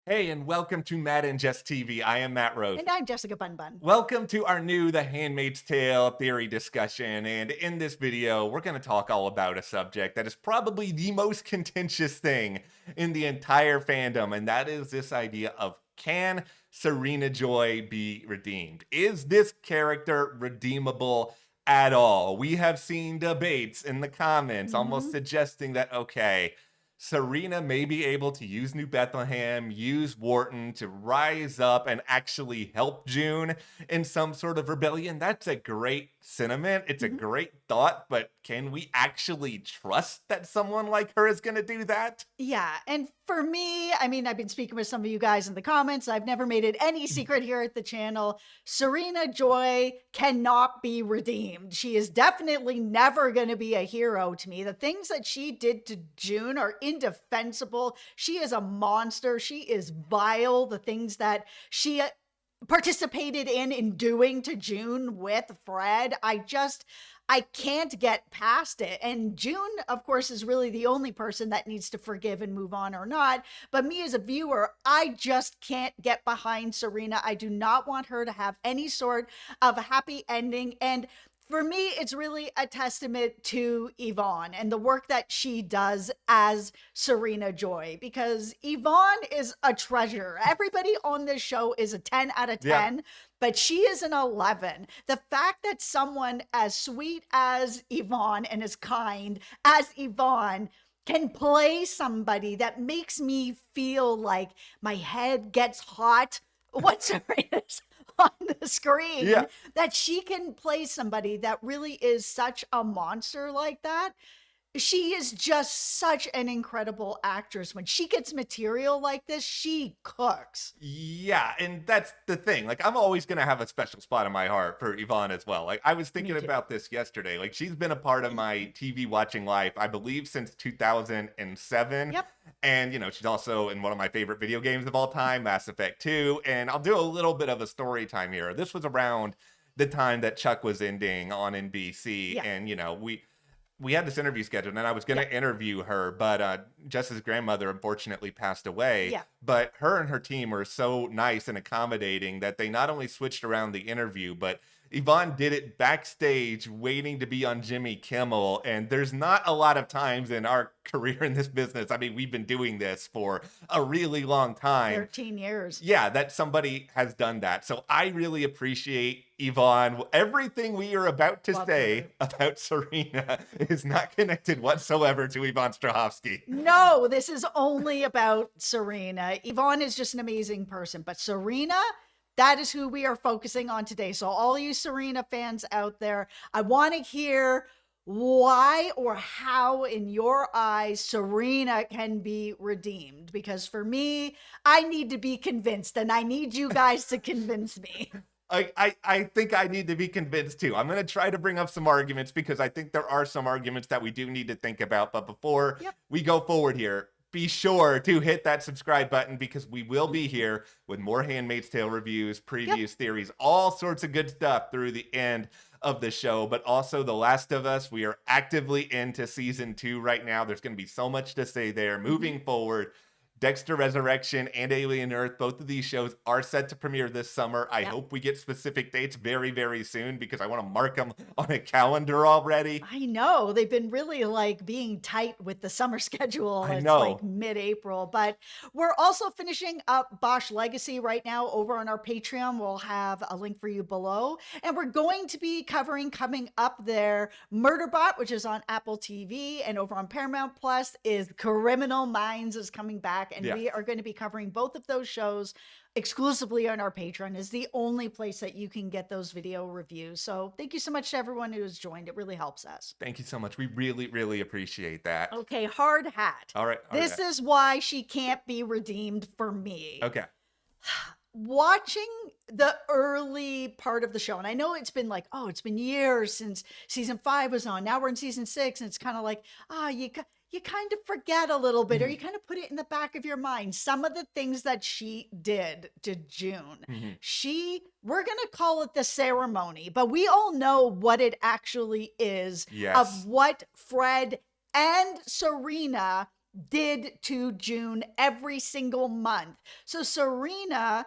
Hey, and welcome to Matt and Jess TV. I am Matt Rose. And I'm Jessica Bun Bun. Welcome to our new The Handmaid's Tale theory discussion. And in this video, we're going to talk all about a subject that is probably the most contentious thing in the entire fandom. And that is this idea of, can Serena Joy be redeemed? Is this character redeemable at all? We have seen debates in the comments almost suggesting that, okay, Serena may be able to use New Bethlehem, use Wharton to rise up and actually help June in some sort of rebellion. That's a great sentiment. It's a great thought, but can we actually trust that someone like her is going to do that? Yeah, and for me, I mean, I've been speaking with some of you guys in the comments. I've never made it any secret here at the channel. Serena Joy cannot be redeemed. She is definitely never going to be a hero to me. The things that she did to June are indefensible. She is a monster. She is vile. The things that she participated in doing to June with Fred, I can't get past it. And June, of course, is really the only person that needs to forgive and move on or not. But me as a viewer, I just can't get behind Serena. I do not want her to have any sort of a happy ending. And for me, it's really a testament to Yvonne and the work that she does as Serena Joy, because Yvonne is a treasure. Everybody on this show is a 10 out of 10, but she is an 11. The fact that someone as sweet as Yvonne and as kind as Yvonne can play somebody that makes me feel like my head gets hot when Serena's on the screen, that she can play somebody that really is such a monster like that. She is just such an incredible actress. When she gets material like this, she cooks. Yeah, and that's the thing. Like, I'm always going to have a special spot in my heart for Yvonne as well. Like, I was thinking about this yesterday. Like, she's been a part of my TV watching life, I believe, since 2007. Yep. And, you know, she's also in one of my favorite video games of all time, Mass Effect 2. And I'll do a little bit of a story time here. This was around the time that Chuck was ending on NBC. And, you know, we had this interview scheduled, and I was going to interview her, but Jess's grandmother unfortunately passed away. But her and her team were so nice and accommodating that they not only switched around the interview, but Yvonne did it backstage waiting to be on Jimmy Kimmel. And there's not a lot of times in our career in this business, I mean, we've been doing this for a really long time. 13 years. Yeah, that somebody has done that. So I really appreciate Yvonne. Everything we are about to say about Serena is not connected whatsoever to Yvonne Strahovski. No, this is only about Serena. Yvonne is just an amazing person, but Serena, that is who we are focusing on today. So all you Serena fans out there, I want to hear why or how in your eyes Serena can be redeemed. Because for me, I need to be convinced, and I need you guys to convince me. I think I need to be convinced too. I'm going to try to bring up some arguments because I think there are some arguments that we do need to think about. But before we go forward here, be sure to hit that subscribe button because we will be here with more Handmaid's Tale reviews, previews, theories, all sorts of good stuff through the end of the show. But also The Last of Us, we are actively into season 2 right now. There's going to be so much to say there moving forward. Dexter Resurrection and Alien Earth, both of these shows are set to premiere this summer. I hope we get specific dates very, very soon because I want to mark them on a calendar already. I know. They've been really like being tight with the summer schedule. I it's know. Like mid-April, but we're also finishing up Bosch Legacy right now over on our Patreon. We'll have a link for you below. And we're going to be covering coming up there Murderbot, which is on Apple TV, and over on Paramount Plus is Criminal Minds is coming back. And we are going to be covering both of those shows exclusively on our Patreon. Is the only place that you can get those video reviews. So thank you so much to everyone who has joined. It really helps us. Thank you so much. We really, really appreciate that. Okay, hard hat. All right. This is why she can't be redeemed for me. Okay. Watching the early part of the show, and I know it's been like, oh, it's been years since season 5 was on. Now we're in season 6, and it's kind of like, you kind of forget a little bit, or you kind of put it in the back of your mind. Some of the things that she did to June, we're going to call it the ceremony, but we all know what it actually is of what Fred and Serena did to June every single month. So Serena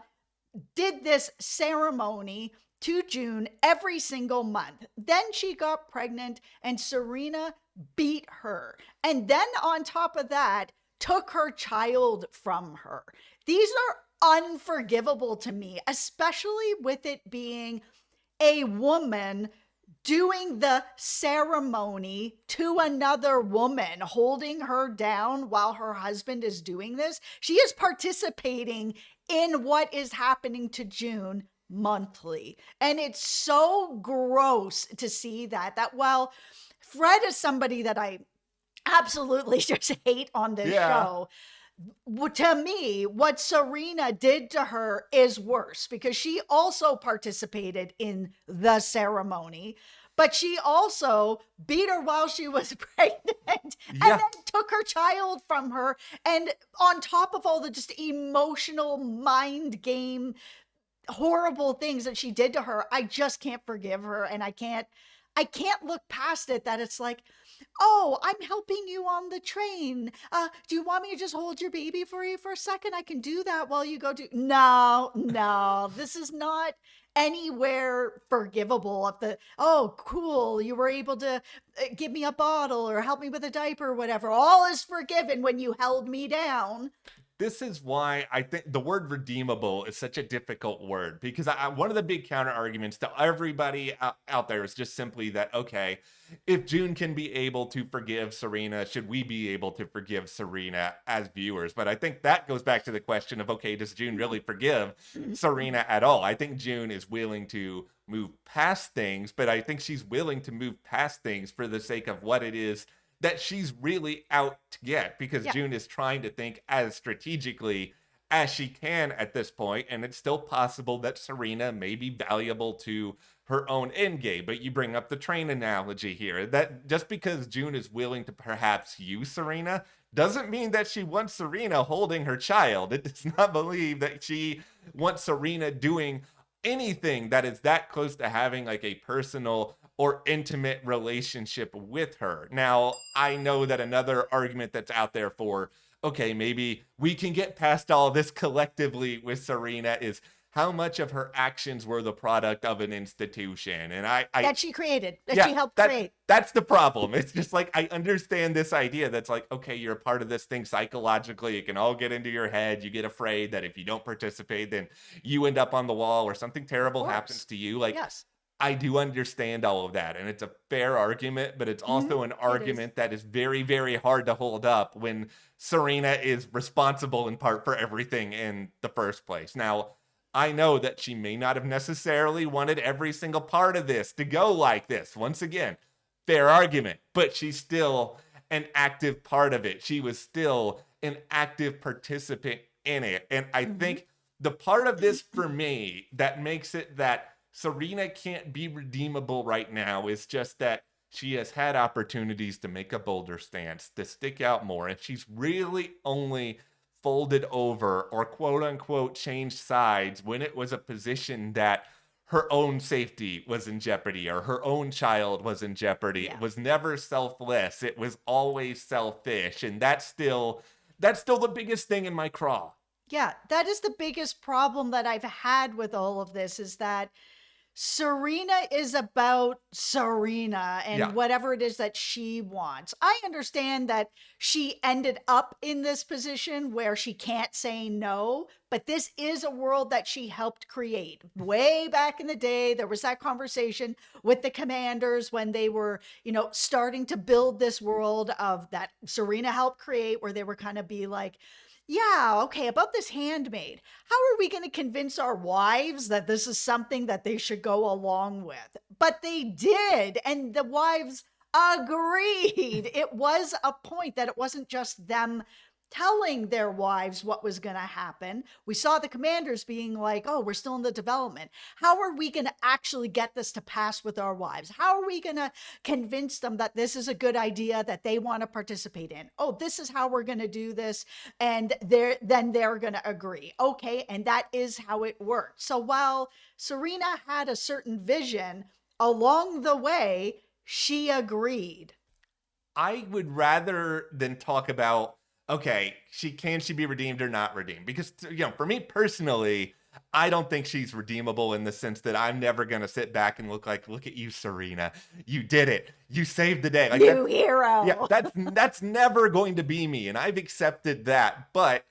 did this ceremony to June every single month. Then she got pregnant and Serena beat her. And then on top of that, took her child from her. These are unforgivable to me, especially with it being a woman doing the ceremony to another woman, holding her down while her husband is doing this. She is participating in what is happening to June monthly. And it's so gross to see that while Fred is somebody that I absolutely just hate on this Yeah. show, to me, what Serena did to her is worse because she also participated in the ceremony, but she also beat her while she was pregnant and Yeah. then took her child from her. And on top of all the just emotional mind game horrible things that she did to her, I just can't forgive her. And I can't look past it that it's like, oh, I'm helping you on the train. Do you want me to just hold your baby for you for a second? I can do that while you go do. No, this is not anywhere forgivable of the, oh, cool, you were able to give me a bottle or help me with a diaper or whatever. All is forgiven when you held me down. This is why I think the word redeemable is such a difficult word, because one of the big counter arguments to everybody out there is just simply that, okay, if June can be able to forgive Serena, should we be able to forgive Serena as viewers? But I think that goes back to the question of, okay, does June really forgive Serena at all? I think June is willing to move past things, but I think she's willing to move past things for the sake of what it is that she's really out to get, because Yeah. June is trying to think as strategically as she can at this point, and it's still possible that Serena may be valuable to her own end game. But you bring up the train analogy here, that just because June is willing to perhaps use Serena doesn't mean that she wants Serena holding her child. It does not believe that she wants Serena doing anything that is that close to having like a personal or intimate relationship with her. Now, I know that another argument that's out there for, okay, maybe we can get past all this collectively with Serena is how much of her actions were the product of an institution. And That she created, that yeah, she helped create. that's the problem. It's just like, I understand this idea that's like, okay, you're a part of this thing psychologically. It can all get into your head. You get afraid that if you don't participate, then you end up on the wall or something Of terrible happens course. to you. Like, Yes. I do understand all of that, and it's a fair argument, but it's Hmm. also an It is. argument that is very, very hard to hold up when Serena is responsible in part for everything in the first place. Now, I know that she may not have necessarily wanted every single part of this to go like this. Once again, fair argument, but she's still an active part of it. She was still an active participant in it. And I Hmm. think the part of this for me that makes it that Serena can't be redeemable right now is just that she has had opportunities to make a bolder stance, to stick out more, and she's really only folded over or quote unquote changed sides when it was a position that her own safety was in jeopardy or her own child was in jeopardy. It Yeah. was never selfless. It was always selfish. And that's still the biggest thing in my craw. Yeah, that is the biggest problem that I've had with all of this is that Serena is about Serena Yeah. and whatever it is that she wants. I understand that she ended up in this position where she can't say no, but this is a world that she helped create. Way back in the day, there was that conversation with the commanders when they were, starting to build this world of that Serena helped create, where they were kind of be like, yeah, okay, about this handmaid. How are we going to convince our wives that this is something that they should go along with? But they did, and the wives agreed. It was a point that it wasn't just them telling their wives what was going to happen. We saw the commanders being like, oh, we're still in the development. How are we going to actually get this to pass with our wives? How are we going to convince them that this is a good idea that they want to participate in? Oh, this is how we're going to do this. And they're going to agree. Okay. And that is how it worked. So while Serena had a certain vision along the way, she agreed. I would rather than talk about okay, she be redeemed or not redeemed? Because for me personally, I don't think she's redeemable in the sense that I'm never gonna sit back and look at you, Serena. You did it. You saved the day. Like New that. Yeah, hero. that's never going to be me, and I've accepted that. But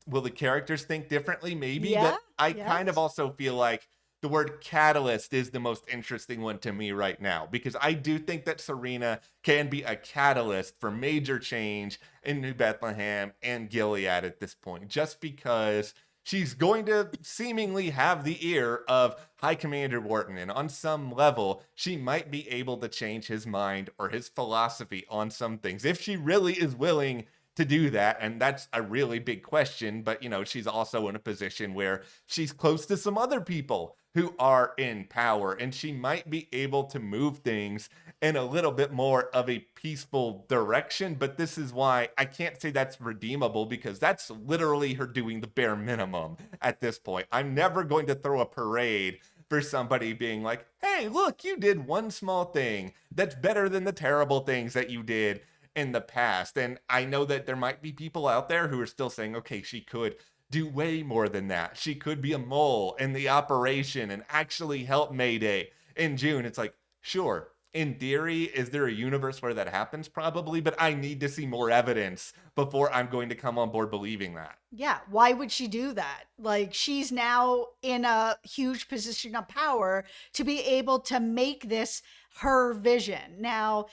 will the characters think differently? Maybe, Yeah. but I kind of Yes. also feel like the word catalyst is the most interesting one to me right now because I do think that Serena can be a catalyst for major change in New Bethlehem and Gilead at this point, just because she's going to seemingly have the ear of High Commander Wharton. And on some level, she might be able to change his mind or his philosophy on some things if she really is willing to do that. And that's a really big question. But, she's also in a position where she's close to some other people who are in power, and she might be able to move things in a little bit more of a peaceful direction. But this is why I can't say that's redeemable, because that's literally her doing the bare minimum at this point. I'm never going to throw a parade for somebody being like, hey, look, you did one small thing that's better than the terrible things that you did in the past. And I know that there might be people out there who are still saying, okay, she could do way more than that. She could be a mole in the operation and actually help Mayday in June. It's like, sure, in theory, is there a universe where that happens? Probably, but I need to see more evidence before I'm going to come on board believing that. Yeah, why would she do that? Like, she's now in a huge position of power to be able to make this her vision. Now,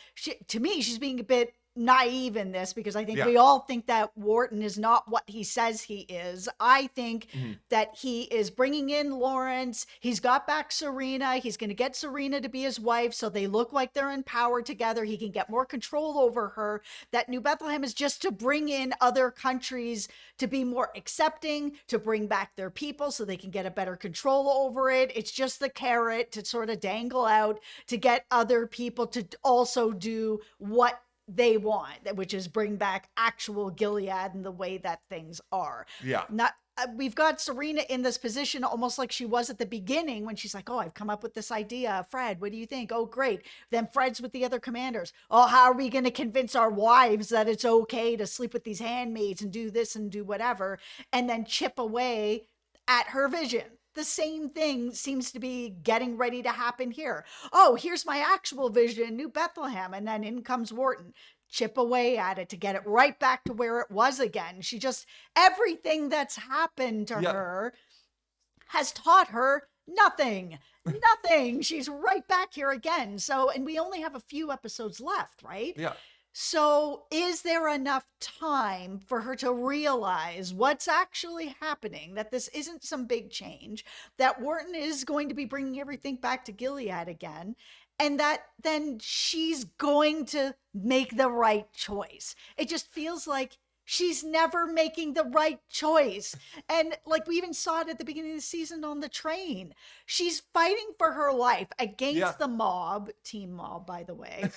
to me, she's being a bit naive in this because I think Yeah. we all think that Wharton is not what he says he is. I think Mhm. that he is bringing in Lawrence. He's got back Serena. He's going to get Serena to be his wife so they look like they're in power together. He can get more control over her. That New Bethlehem is just to bring in other countries to be more accepting, to bring back their people so they can get a better control over it. It's just the carrot to sort of dangle out to get other people to also do what they want, which is bring back actual Gilead and the way that things are. Yeah. Not we've got Serena in this position almost like she was at the beginning when she's like, oh, I've come up with this idea. Fred, what do you think? Oh, great. Then Fred's with the other commanders. Oh, how are we going to convince our wives that it's okay to sleep with these handmaids and do this and do whatever, and then chip away at her vision? The same thing seems to be getting ready to happen here. Oh, here's my actual vision, New Bethlehem. And then in comes Wharton. Chip away at it to get it right back to where it was again. She just, everything that's happened to Yeah. her has taught her nothing. Nothing. She's right back here again. So, and we only have a few episodes left, right? Yeah. So, is there enough time for her to realize what's actually happening? That this isn't some big change, that Wharton is going to be bringing everything back to Gilead again, and that then she's going to make the right choice. It just feels like she's never making the right choice. And like we even saw it at the beginning of the season on the train. She's fighting for her life Yeah. against the mob, Team Mob, by the way,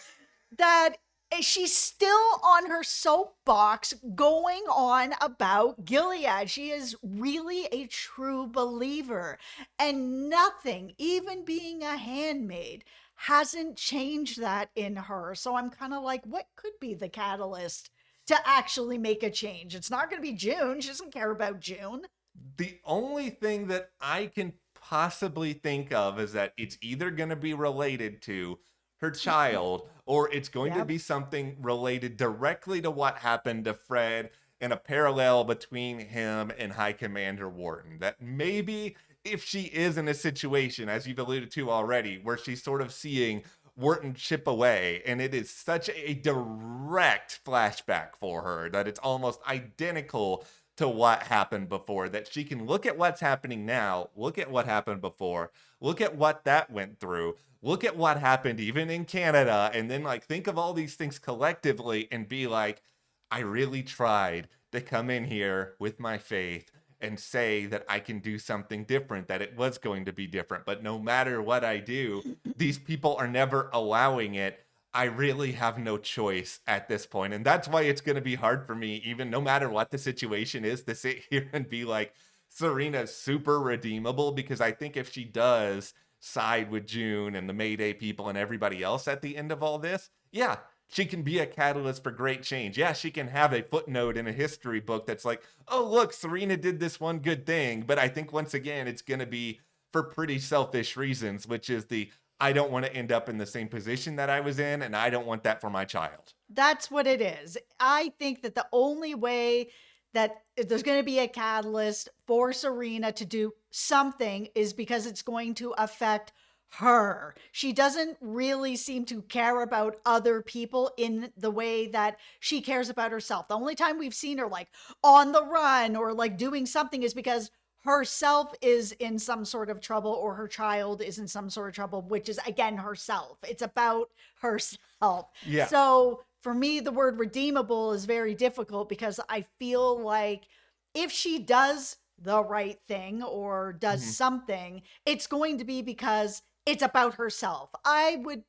that she's still on her soapbox going on about Gilead. She is really a true believer. And nothing, even being a handmaid, hasn't changed that in her. So I'm kind of like, what could be the catalyst to actually make a change? It's not going to be June. She doesn't care about June. The only thing that I can possibly think of is that it's either going to be related to her child or it's going to Yep. be something related directly to what happened to Fred and a parallel between him and High Commander Wharton. That maybe if she is in a situation, as you've alluded to already, where she's sort of seeing Wharton chip away, and it is such a direct flashback for her that it's almost identical to what happened before, that she can look at what's happening now, look at what happened before, look at what that went through, look at what happened even in Canada, and then like think of all these things collectively and be like, I really tried to come in here with my faith and say that I can do something different, that it was going to be different. But no matter what I do, these people are never allowing it. I really have no choice at this point. And that's why it's going to be hard for me, even no matter what the situation is, to sit here and be like, Serena's super redeemable, because I think if she does side with June and the Mayday people and everybody else at the end of all this, yeah, she can be a catalyst for great change. Yeah, she can have a footnote in a history book that's like, oh, look, Serena did this one good thing. But I think once again, it's going to be for pretty selfish reasons, which is I don't want to end up in the same position that I was in, and I don't want that for my child. That's what it is. I think that the only way that there's going to be a catalyst for Serena to do something is because it's going to affect her. She doesn't really seem to care about other people in the way that she cares about herself. The only time we've seen her like on the run or like doing something is because herself is in some sort of trouble or her child is in some sort of trouble, which is again herself. It's about herself. Yeah. So for me, the word redeemable is very difficult because I feel like if she does the right thing or does Mhm. something, it's going to be because it's about herself. I would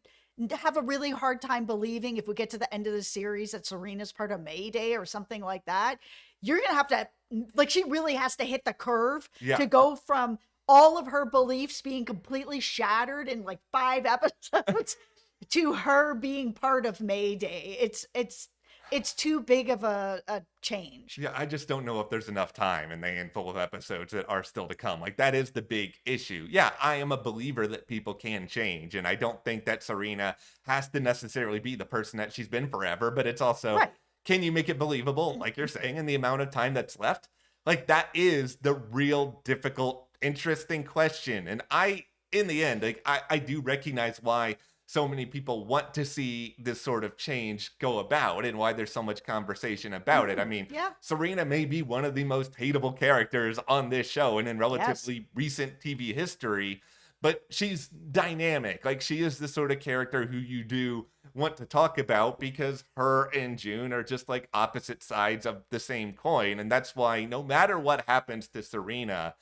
have a really hard time believing if we get to the end of the series that Serena's part of Mayday or something like that. You're going to have to, like, she really has to hit the curve Yeah. to go from all of her beliefs being completely shattered in like 5 episodes to her being part of Mayday. It's too big of a change. Yeah, I just don't know if there's enough time in the handful of episodes that are still to come. Like, that is the big issue. Yeah, I am a believer that people can change, and I don't think that Serena has to necessarily be the person that she's been forever, but it's also, Right. can you make it believable, like you're saying, in the amount of time that's left? Like, that is the real difficult, interesting question. And in the end, like, I do recognize why so many people want to see this sort of change go about and why there's so much conversation about it. I mean, Yeah. Serena may be one of the most hateable characters on this show and in Yes. relatively recent TV history, but she's dynamic. Like, she is the sort of character who you do want to talk about because her and June are just like opposite sides of the same coin. And that's why no matter what happens to Serena,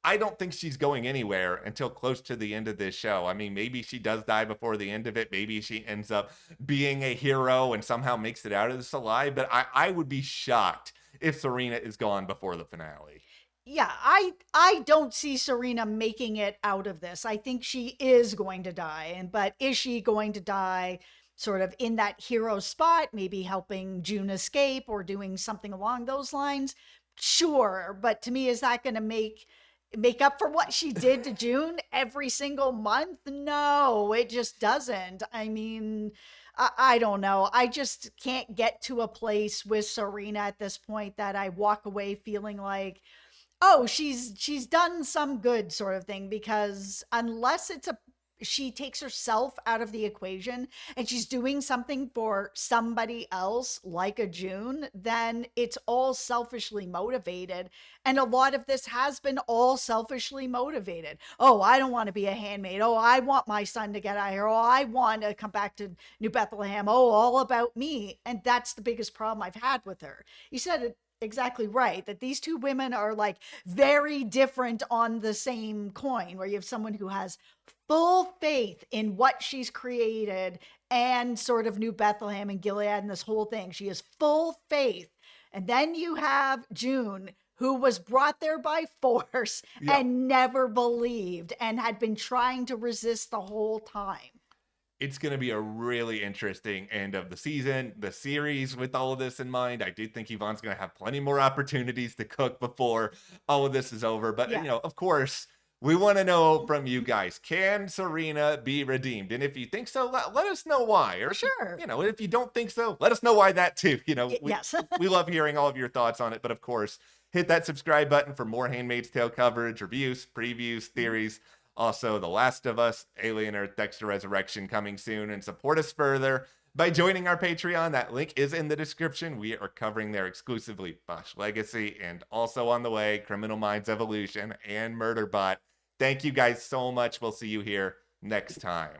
I don't think she's going anywhere until close to the end of this show. I mean, maybe she does die before the end of it. Maybe she ends up being a hero and somehow makes it out of this alive. But I would be shocked if Serena is gone before the finale. Yeah, I don't see Serena making it out of this. I think she is going to die, and but is she going to die sort of in that hero spot, maybe helping June escape or doing something along those lines? Sure, but to me, is that going to make up for what she did to June every single month? No, it just doesn't. I mean, I don't know. I just can't get to a place with Serena at this point that I walk away feeling like, oh, she's done some good sort of thing, because unless it's a she takes herself out of the equation and she's doing something for somebody else like a June, then it's all selfishly motivated. And a lot of this has been all selfishly motivated. Oh, I don't want to be a handmaid. Oh, I want my son to get out here. Oh, I want to come back to New Bethlehem. Oh, all about me. And that's the biggest problem I've had with her. You said it exactly right, that these two women are like very different on the same coin, where you have someone who has full faith in what she's created and sort of New Bethlehem and Gilead and this whole thing. She has full faith. And then you have June, who was brought there by force Yeah. and never believed and had been trying to resist the whole time. It's going to be a really interesting end of the season, the series with all of this in mind. I do think Yvonne's going to have plenty more opportunities to cook before all of this is over. But, Yeah. of course, we want to know from you guys, can Serena be redeemed? And if you think so, let us know why. Or, For sure. if you don't think so, let us know why that too. Yes. We love hearing all of your thoughts on it. But of course, hit that subscribe button for more Handmaid's Tale coverage, reviews, previews, theories. Also, The Last of Us, Alien Earth, Dexter Resurrection coming soon, and support us further by joining our Patreon. That link is in the description. We are covering there exclusively Bosch Legacy, and also on the way, Criminal Minds Evolution and Murderbot. Thank you guys so much. We'll see you here next time.